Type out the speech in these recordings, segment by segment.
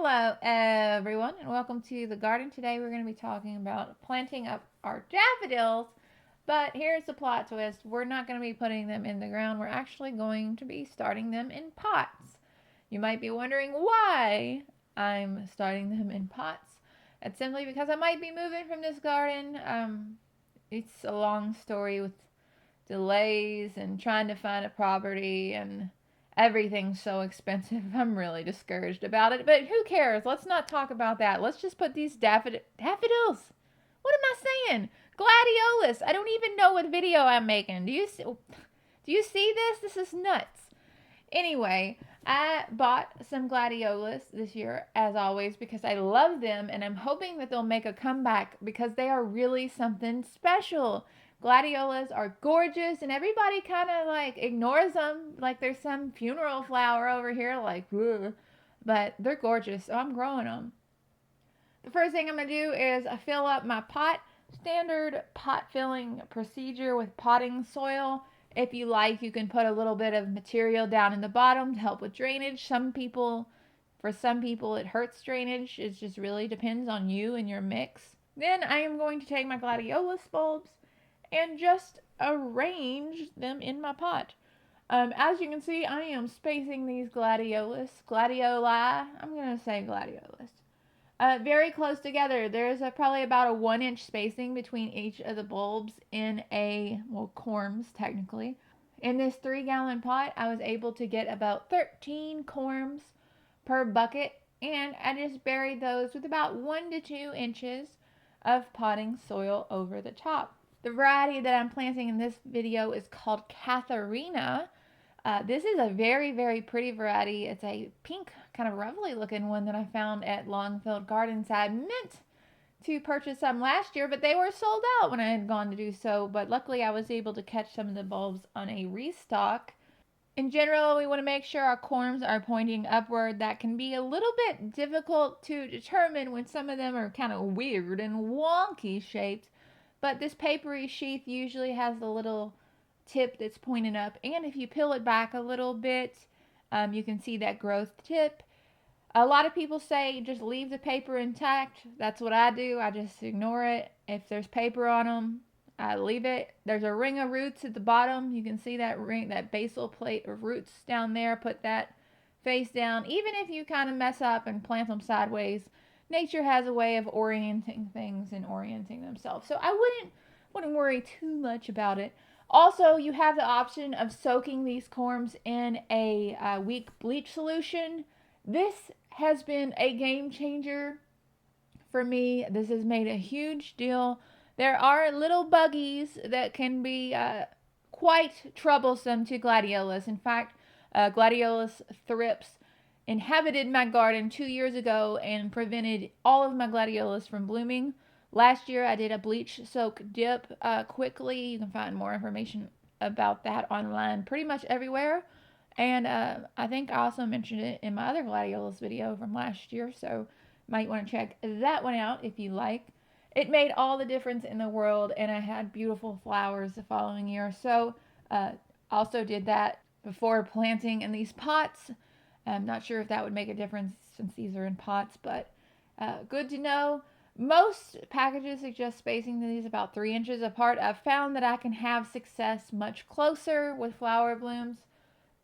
Hello everyone and welcome to the garden. Today we're going to be talking about planting up our daffodils, but here's the plot twist. We're not going to be putting them in the ground. We're actually going to be starting them in pots. You might be wondering why I'm starting them in pots. It's simply because I might be moving from this garden. It's a long story with delays and trying to find a property, and everything's so expensive. I'm really discouraged about it, but who cares? Let's not talk about that. Let's just put these daffodils. What am I saying? Gladiolus. I don't even know what video I'm making. Do you see this? This is nuts. Anyway, I bought some gladiolus this year, as always, because I love them, and I'm hoping that they'll make a comeback because they are really something special. Gladiolus are gorgeous, and everybody kind of like ignores them like there's some funeral flower over here, like, ugh. But they're gorgeous, so I'm growing them. The first thing I'm going to do is I fill up my pot. Standard pot filling procedure with potting soil. If you like, you can put a little bit of material down in the bottom to help with drainage. For some people, it hurts drainage. It just really depends on you and your mix. Then I am going to take my gladiolus bulbs and just arrange them in my pot. As you can see, I am spacing these gladioli. I'm going to say gladiolus. Very close together. There's probably about a 1-inch spacing between each of the bulbs in corms technically. In this 3-gallon pot, I was able to get about 13 corms per bucket, and I just buried those with about 1 to 2 inches of potting soil over the top. The variety that I'm planting in this video is called Katharina. This is a very, very pretty variety. It's a pink, kind of ruffly looking one that I found at Longfield Gardens. I meant to purchase some last year, but they were sold out when I had gone to do so. But luckily I was able to catch some of the bulbs on a restock. In general, we want to make sure our corms are pointing upward. That can be a little bit difficult to determine when some of them are kind of weird and wonky shaped. But this papery sheath usually has the little tip that's pointing up, and if you peel it back a little bit, you can see that growth tip. A lot of people say just leave the paper intact. That's what I do. I just ignore it. If there's paper on them, I leave it. There's a ring of roots at the bottom. You can see that ring, that basal plate of roots down there. Put that face down. Even if you kind of mess up and plant them sideways, nature has a way of orienting things and orienting themselves. So I wouldn't worry too much about it. Also, you have the option of soaking these corms in a weak bleach solution. This has been a game changer for me. This has made a huge deal. There are little buggies that can be quite troublesome to gladiolus. In fact, gladiolus thrips inhabited my garden 2 years ago and prevented all of my gladiolus from blooming. Last year I did a bleach soak dip quickly. You can find more information about that online pretty much everywhere. And I think I also mentioned it in my other gladiolus video from last year, so might want to check that one out if you like. It made all the difference in the world, and I had beautiful flowers the following year. So also did that before planting in these pots. I'm not sure if that would make a difference since these are in pots, but good to know. Most packages suggest spacing these about 3 inches apart. I've found that I can have success much closer with flower blooms,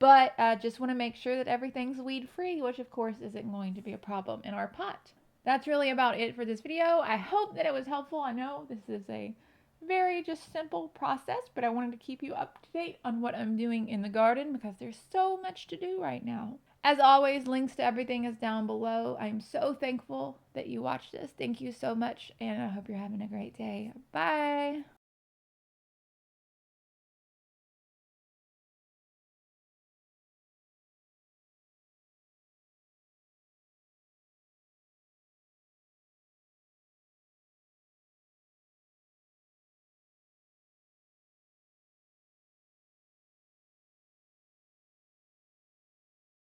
but just want to make sure that everything's weed free, which of course isn't going to be a problem in our pot. That's really about it for this video. I hope that it was helpful. I know this is a very just simple process, but I wanted to keep you up to date on what I'm doing in the garden because there's so much to do right now. As always, links to everything is down below. I'm so thankful that you watched this. Thank you so much, and I hope you're having a great day. Bye.